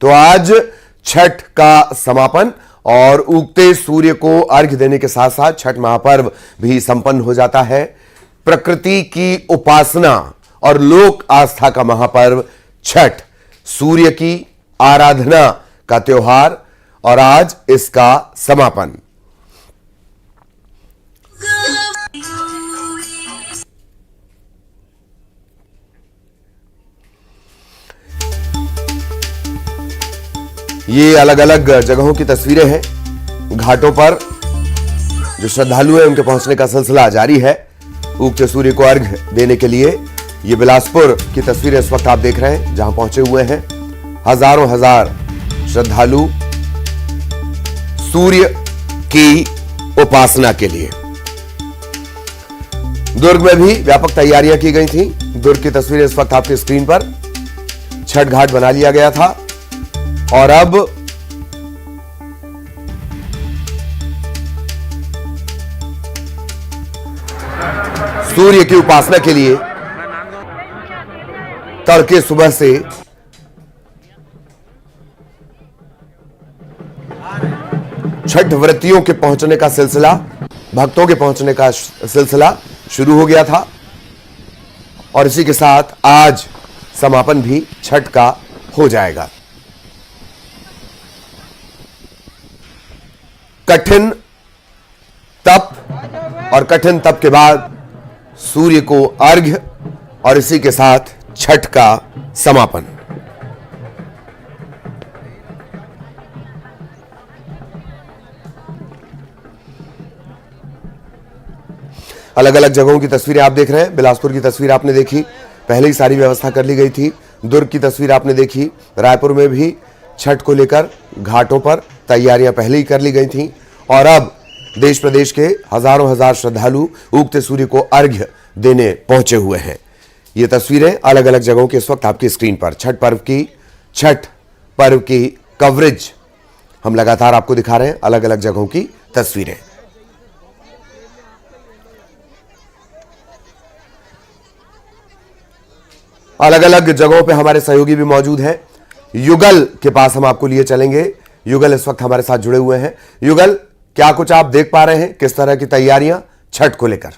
तो आज छठ का समापन और उगते सूर्य को अर्घ्य देने के साथ साथ छठ महापर्व भी संपन्न हो जाता है। प्रकृति की उपासना और लोक आस्था का महापर्व छठ, सूर्य की आराधना का त्योहार और आज इसका समापन। ये अलग अलग जगहों की तस्वीरें हैं। घाटों पर जो श्रद्धालु हैं उनके पहुंचने का सिलसिला जारी है उगते सूर्य को अर्घ्य देने के लिए। ये बिलासपुर की तस्वीरें इस वक्त आप देख रहे हैं जहां पहुंचे हुए हैं हजारों हजार श्रद्धालु सूर्य की उपासना के लिए। दुर्ग में भी व्यापक तैयारियां की गई थी। दुर्ग की तस्वीरें इस वक्त आपकी स्क्रीन पर। छठ घाट बना लिया गया था और अब सूर्य की उपासना के लिए तड़के सुबह से छठ व्रतियों के पहुंचने का सिलसिला, भक्तों के पहुंचने का सिलसिला शुरू हो गया था और इसी के साथ आज समापन भी छठ का हो जाएगा। कठिन तप और कठिन तप के बाद सूर्य को अर्घ्य और इसी के साथ छठ का समापन। अलग अलग जगहों की तस्वीरें आप देख रहे हैं। बिलासपुर की तस्वीर आपने देखी, पहले ही सारी व्यवस्था कर ली गई थी। दुर्ग की तस्वीर आपने देखी। रायपुर में भी छठ को लेकर घाटों पर तैयारियां पहले ही कर ली गई थीं और अब देश प्रदेश के हजारों हजार श्रद्धालु उगते सूर्य को अर्घ्य देने पहुंचे हुए हैं। ये तस्वीरें अलग अलग जगहों की इस वक्त आपकी स्क्रीन पर। छठ पर्व की कवरेज हम लगातार आपको दिखा रहे हैं, अलग अलग जगहों की तस्वीरें। अलग अलग जगहों पे हमारे सहयोगी भी मौजूद हैं। युगल के पास हम आपको लिए चलेंगे। युगल इस वक्त हमारे साथ जुड़े हुए हैं। युगल, क्या कुछ आप देख पा रहे हैं, किस तरह की तैयारियां छठ को लेकर?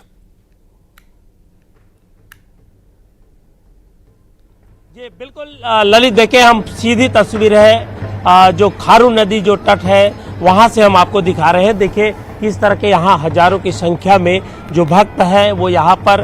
जी बिल्कुल ललित, देखें हम सीधी तस्वीर है जो खारू नदी जो तट है वहां से हम आपको दिखा रहे हैं। देखिए किस तरह के यहाँ हजारों की संख्या में जो भक्त हैं वो यहाँ पर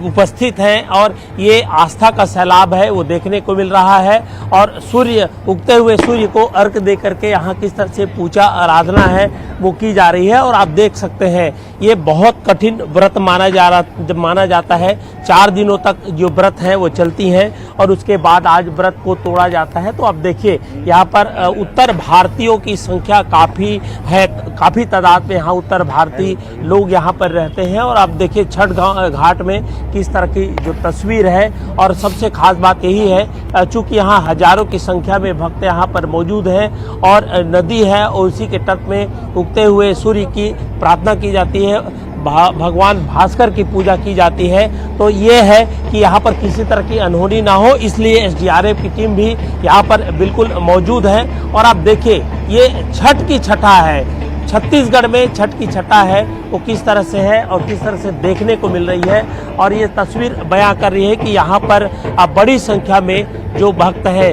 उपस्थित हैं और ये आस्था का सैलाब है वो देखने को मिल रहा है। और सूर्य, उगते हुए सूर्य को अर्घ दे करके यहाँ किस तरह से पूजा आराधना है वो की जा रही है। और आप देख सकते हैं ये बहुत कठिन व्रत माना जाता है। 4 दिनों तक जो व्रत हैं वो चलती हैं और उसके बाद आज व्रत को तोड़ा जाता है। तो आप देखिए यहाँ पर उत्तर भारतीयों की संख्या काफ़ी है, काफ़ी तादाद में यहाँ उत्तर भारतीय लोग यहाँ पर रहते हैं। और आप देखिए छठ घाट में किस तरह की जो तस्वीर है। और सबसे खास बात यही है चूँकि यहाँ हजारों की संख्या में भक्त यहाँ पर मौजूद हैं और नदी है और उसी के तट में उगते हुए सूर्य की प्रार्थना की जाती है, भगवान भास्कर की पूजा की जाती है। तो ये है कि यहाँ पर किसी तरह की अनहोनी ना हो, इसलिए एसडीआरएफ की टीम भी यहाँ पर बिल्कुल मौजूद है। और आप देखिए ये छठ की छठा है, छत्तीसगढ़ में छठ की छठा है वो किस तरह से है और किस तरह से देखने को मिल रही है। और ये तस्वीर बयां कर रही है कि यहाँ पर बड़ी संख्या में जो भक्त है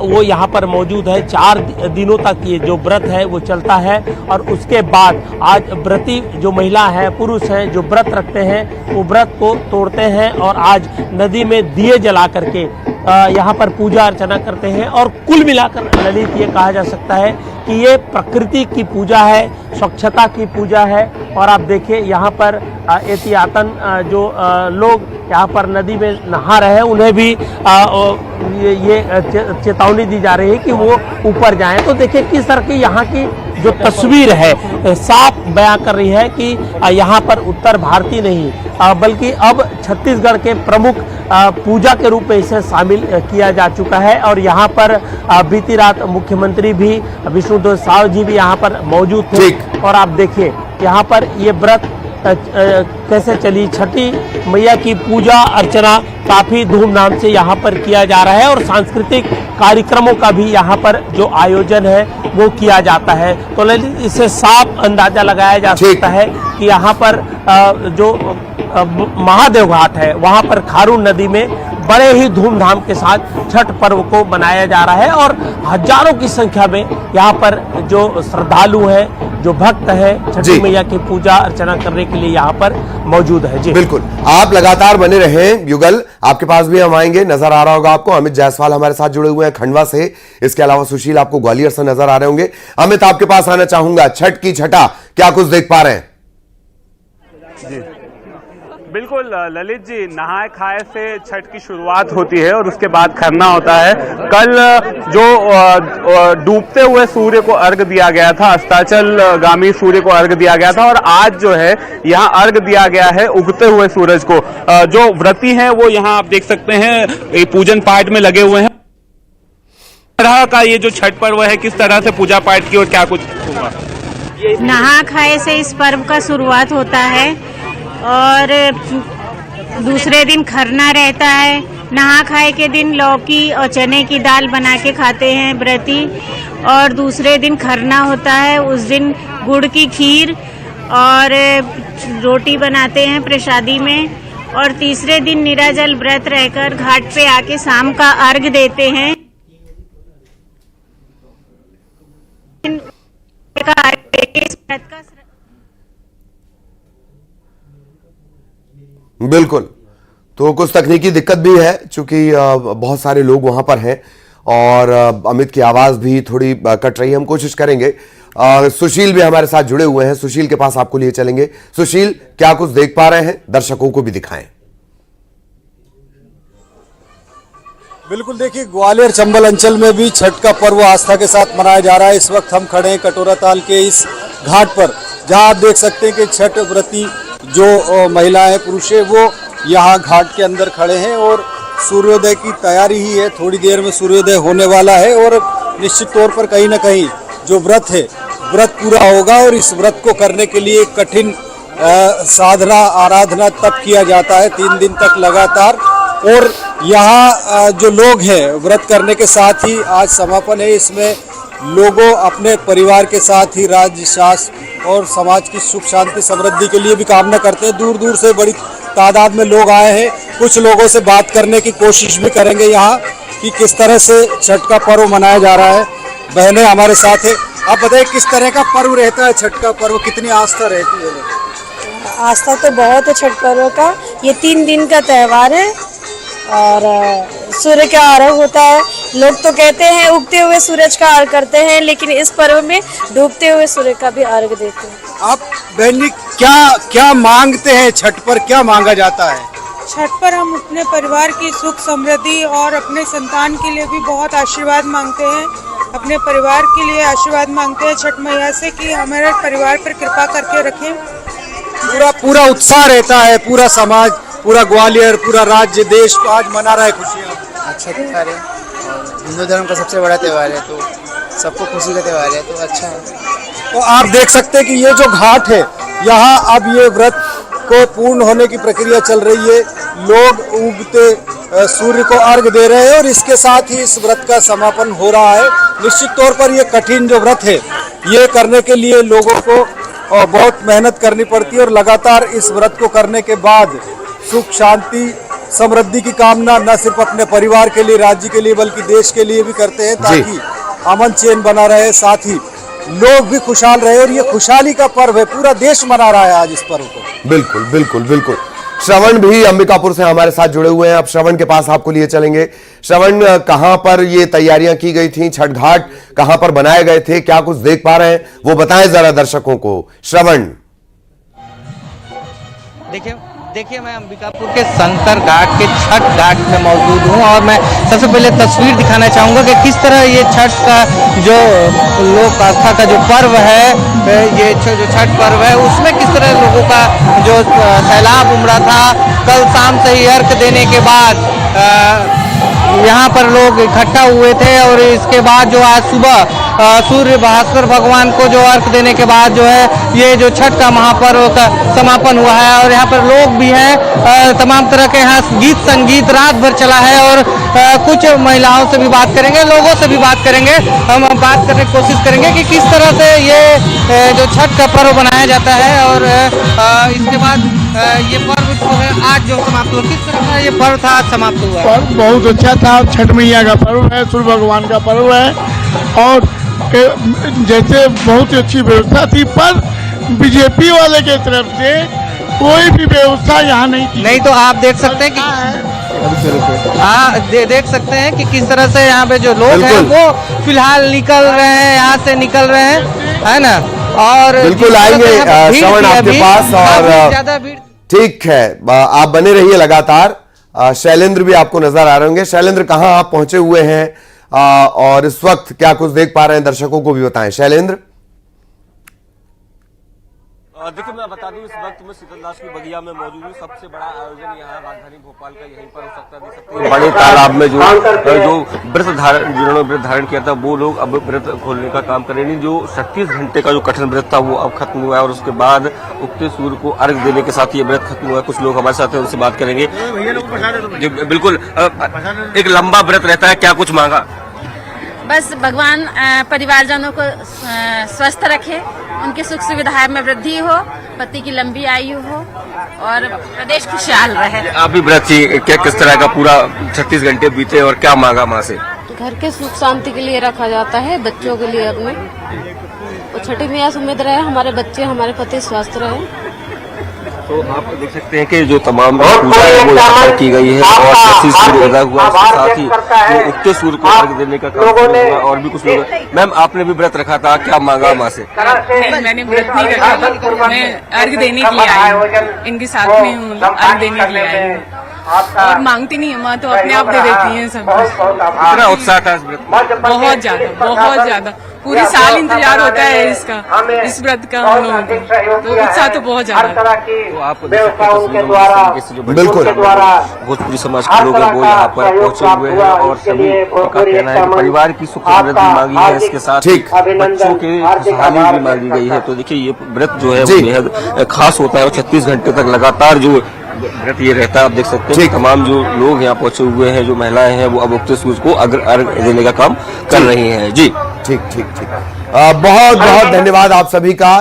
वो यहाँ पर मौजूद है। 4 दिनों तक ये जो व्रत है वो चलता है और उसके बाद आज व्रती जो महिला है, पुरुष हैं जो व्रत रखते हैं वो व्रत को तोड़ते हैं और आज नदी में दिए जला करके यहाँ पर पूजा अर्चना करते हैं। और कुल मिलाकर ललित ये कहा जा सकता है कि ये प्रकृति की पूजा है, स्वच्छता की पूजा है। और आप देखिए यहाँ पर एहतियातन जो लोग यहाँ पर नदी में नहा रहे हैं उन्हें भी ये चेतावनी दी जा रही है कि वो ऊपर जाएं। तो देखिए किस तरह की यहाँ की जो तस्वीर है साफ बयां कर रही है कि यहाँ पर उत्तर भारतीय नहीं बल्कि अब छत्तीसगढ़ के प्रमुख पूजा के रूप में इसे शामिल किया जा चुका है। और यहाँ पर बीती रात मुख्यमंत्री भी विष्णुदेव साय जी भी यहाँ पर मौजूद थे। और आप देखिए यहाँ पर ये व्रत कैसे चली। छठी मैया की पूजा अर्चना काफ़ी धूमधाम से यहाँ पर किया जा रहा है और सांस्कृतिक कार्यक्रमों का भी यहाँ पर जो आयोजन है वो किया जाता है। तो ललित, इससे साफ अंदाजा लगाया जा सकता है कि यहाँ पर जो महादेव घाट है वहाँ पर खारून नदी में बड़े ही धूमधाम के साथ छठ पर्व को मनाया जा रहा है और हजारों की संख्या में यहाँ पर जो श्रद्धालु हैं, जो भक्त हैं, छठी मैया की पूजा अर्चना करने के लिए यहाँ पर मौजूद है। जी बिल्कुल, आप लगातार बने रहें। युगल, आपके पास भी हम आएंगे, नजर आ रहा होगा आपको। अमित जायसवाल हमारे साथ जुड़े हुए हैं खंडवा से, इसके अलावा सुशील आपको ग्वालियर से नजर आ रहे होंगे। अमित, आपके पास आना चाहूंगा, छठ की छठा क्या कुछ देख पा रहे हैं? जी बिल्कुल ललित जी, नहाए खाए से छठ की शुरुआत होती है और उसके बाद खरना होता है। कल जो डूबते हुए सूर्य को अर्घ दिया गया था, अस्ताचलगामी सूर्य को अर्घ दिया गया था और आज जो है यहाँ अर्घ दिया गया है उगते हुए सूरज को। जो व्रती हैं वो यहाँ आप देख सकते हैं पूजन पाठ में लगे हुए हैं। तरह का ये जो छठ पर्व है, किस तरह से पूजा पाठ की और क्या कुछ होगा? नहा खाए से इस पर्व का शुरुआत होता है और दूसरे दिन खरना रहता है। नहा खाए के दिन लौकी और चने की दाल बना के खाते हैं व्रती और दूसरे दिन खरना होता है। उस दिन गुड़ की खीर और रोटी बनाते हैं प्रसादी में और तीसरे दिन निराजल व्रत रहकर घाट पे आके शाम का अर्घ देते हैं। बिल्कुल, तो कुछ तकनीकी दिक्कत भी है क्योंकि बहुत सारे लोग वहां पर हैं और अमित की आवाज भी थोड़ी कट रही है। हम कोशिश करेंगे। सुशील भी हमारे साथ जुड़े हुए हैं, सुशील के पास आपको लिए चलेंगे। सुशील, क्या कुछ देख पा रहे हैं, दर्शकों को भी दिखाएं। बिल्कुल, देखिए ग्वालियर चंबल अंचल में भी छठ का पर्व आस्था के साथ मनाया जा रहा है। इस वक्त हम खड़े हैं कटोरा ताल के इस घाट पर, जहां आप देख सकते हैं कि छठ व्रती जो महिलाएं पुरुष है वो यहाँ घाट के अंदर खड़े हैं और सूर्योदय की तैयारी ही है। थोड़ी देर में सूर्योदय होने वाला है और निश्चित तौर पर कहीं ना कहीं जो व्रत है, व्रत पूरा होगा और इस व्रत को करने के लिए कठिन साधना आराधना तप किया जाता है 3 दिन तक लगातार। और यहाँ जो लोग हैं व्रत करने के साथ ही आज समापन है, इसमें लोगों अपने परिवार के साथ ही राज्य शासन और समाज की सुख शांति समृद्धि के लिए भी कामना करते हैं। दूर दूर से बड़ी तादाद में लोग आए हैं। कुछ लोगों से बात करने की कोशिश भी करेंगे यहाँ कि किस तरह से छठ का पर्व मनाया जा रहा है। बहनें हमारे साथ है, आप बताइए किस तरह का पर्व रहता है छठ का पर्व, कितनी आस्था रहती है? आस्था तो बहुत है छठ पर्व का। ये 3 दिन का त्यौहार है और सूर्य का अर्घ होता है। लोग तो कहते हैं उगते हुए सूरज का अर्घ करते हैं, लेकिन इस पर्व में डूबते हुए सूर्य का भी अर्घ देते हैं। आप बहनी क्या मांगते हैं छठ पर, क्या मांगा जाता है? छठ पर हम अपने परिवार की सुख समृद्धि और अपने संतान के लिए भी बहुत आशीर्वाद मांगते हैं। अपने परिवार के लिए आशीर्वाद मांगते हैं छठ मैया से कि हमारे परिवार पर कृपा करके रखें। पूरा उत्साह रहता है, पूरा समाज, पूरा ग्वालियर, पूरा राज्य देश आज मना रहा है खुशियाँ। अच्छा त्यौहार है, हिंदू धर्म का सबसे बड़ा त्यौहार है, तो सबको खुशी का त्यौहार है, तो अच्छा है। तो आप देख सकते हैं कि ये जो घाट है यहाँ अब ये व्रत को पूर्ण होने की प्रक्रिया चल रही है। लोग उगते सूर्य को अर्घ दे रहे हैं और इसके साथ ही इस व्रत का समापन हो रहा है। निश्चित तौर पर ये कठिन जो व्रत है ये करने के लिए लोगों को बहुत मेहनत करनी पड़ती है और लगातार इस व्रत को करने के बाद सुख शांति समृद्धि की कामना न सिर्फ अपने परिवार के लिए, राज्य के लिए, बल्कि देश के लिए भी करते हैं ताकि अमन चैन बना रहे, साथ ही लोग भी खुशहाल रहे। और ये खुशहाली का पर्व है, पूरा देश मना रहा है आज इस पर्व को। बिल्कुल बिल्कुल बिल्कुल। श्रवण भी अंबिकापुर से हमारे साथ जुड़े हुए हैं। अब श्रवण के पास आपको लिए चलेंगे। श्रवण, कहां पर ये तैयारियां की गई थी, छठ घाट कहां पर बनाए गए थे, क्या कुछ देख पा रहे हैं वो बताएं जरा दर्शकों को। श्रवण, देखिए मैं अंबिकापुर के शंकर घाट के छठ घाट में मौजूद हूँ और मैं सबसे पहले तस्वीर दिखाना चाहूँगा कि किस तरह ये छठ का जो लोक आस्था का जो पर्व है, ये जो छठ पर्व है उसमें किस तरह लोगों का जो सैलाब उमड़ा था। कल शाम से ही अर्घ देने के बाद यहाँ पर लोग इकट्ठा हुए थे और इसके बाद जो आज सुबह सूर्य भास्कर भगवान को जो अर्घ देने के बाद जो है ये जो छठ का महापर्व का समापन हुआ है। और यहाँ पर लोग भी हैं, तमाम तरह के यहाँ गीत संगीत रात भर चला है। और कुछ महिलाओं से भी बात करेंगे, लोगों से भी बात करेंगे। हम बात करने की कोशिश करेंगे कि किस तरह से ये जो छठ का पर्व मनाया जाता है। और इसके बाद ये पर्व जो है आज जो समाप्त हुआ, किस तरह का ये पर्व था आज समाप्त हुआ? पर्व बहुत अच्छा था। छठ मैया का पर्व है, सूर्य भगवान का पर्व है। और जैसे बहुत ही अच्छी व्यवस्था थी, पर बीजेपी वाले के तरफ से कोई भी व्यवस्था यहाँ नहीं थी। नहीं तो आप देख सकते हैं कि देख सकते हैं कि किस तरह से यहाँ पे जो लोग हैं वो फिलहाल निकल रहे हैं, यहाँ से निकल रहे हैं, है ना। और बिल्कुल आएंगे श्रवण आपके पास। और ज्यादा भीड़ ठीक है, आप बने रहिए लगातार। शैलेंद्र भी आपको नजर आ रहे होंगे। शैलेंद्र, कहां आप पहुंचे हुए हैं और इस वक्त क्या कुछ देख पा रहे हैं, दर्शकों को भी बताएं। शैलेंद्र। देखिए, मैं बता दूं इस वक्त मैं शीतलदास की बगिया में मौजूद हूँ। सबसे बड़ा आयोजन यहाँ राजधानी भोपाल का यहीं पर हो सकता है। देख सकते हैं बड़े तालाब में जो व्रत धारण, जिन्होंने व्रत धारण किया था वो लोग अब व्रत खोलने का काम कर रहे हैं। जो 36 घंटे का जो कठिन व्रत था वो अब खत्म हुआ है। और उसके बाद उगते सूर्य को अर्घ देने के साथ ये व्रत खत्म हुआ है। कुछ लोग हमारे साथ हैं, उनसे बात करेंगे। जी बिल्कुल, एक लंबा व्रत रहता है, क्या कुछ मांगा? बस भगवान परिवारजनों को स्वस्थ रखे, उनकी सुख सुविधाएं में वृद्धि हो, पति की लंबी आयु हो और प्रदेश खुशहाल रहे। आप भी व्रत थी, क्या किस तरह का पूरा 36 घंटे बीते और क्या मांगा माँ से? घर के सुख शांति के लिए रखा जाता है, बच्चों के लिए अपने। और छठी मैया से उम्मीद रहे हमारे बच्चे, हमारे पति स्वस्थ रहे। तो आप देख सकते हैं कि जो तमाम पूजा है वो यहाँ पर की गई है। और जैसे सूर्य उदय हुआ उसके साथ ही जो उगते सूर्य को अर्घ देने का काम हुआ। और भी कुछ लोग। मैम, आपने भी व्रत रखा था, क्या मांगा माँ से? नहीं, मैंने व्रत नहीं रखा था, मैं अर्घ देने के लिए आई हूँ, इनके साथ में हूँ, अर्घ देने के लिए आई हूँ। और मांगती नहीं है माँ, तो अपने आप दे देती है सब। कितना उत्साह था इस व्रत में? बहुत ज्यादा पूरी साल इंतजार होता है इसका, इस व्रत का हम लोगों को, तो उत्साह तो बहुत ज्यादा। तो आप बिल्कुल भोजपुरी समाज के लोग वो यहाँ पर पहुंचे हुए हैं और सभी का कहना है कि परिवार की सुख समृद्धि मांगी है, इसके साथ ही बच्चों के खुशहाली भी मांगी गई है। तो देखिए, ये व्रत जो है वो बेहद खास होता है और 36 घंटे तक लगातार जो व्रत ये रहता है। आप देख सकते हैं तमाम जो लोग यहाँ पहुंचे हुए हैं, जो महिलाएं हैं, वो अब उगते सूरज को अर्घ देने का काम कर रही हैं। जी ठीक। बहुत बहुत धन्यवाद आप सभी का।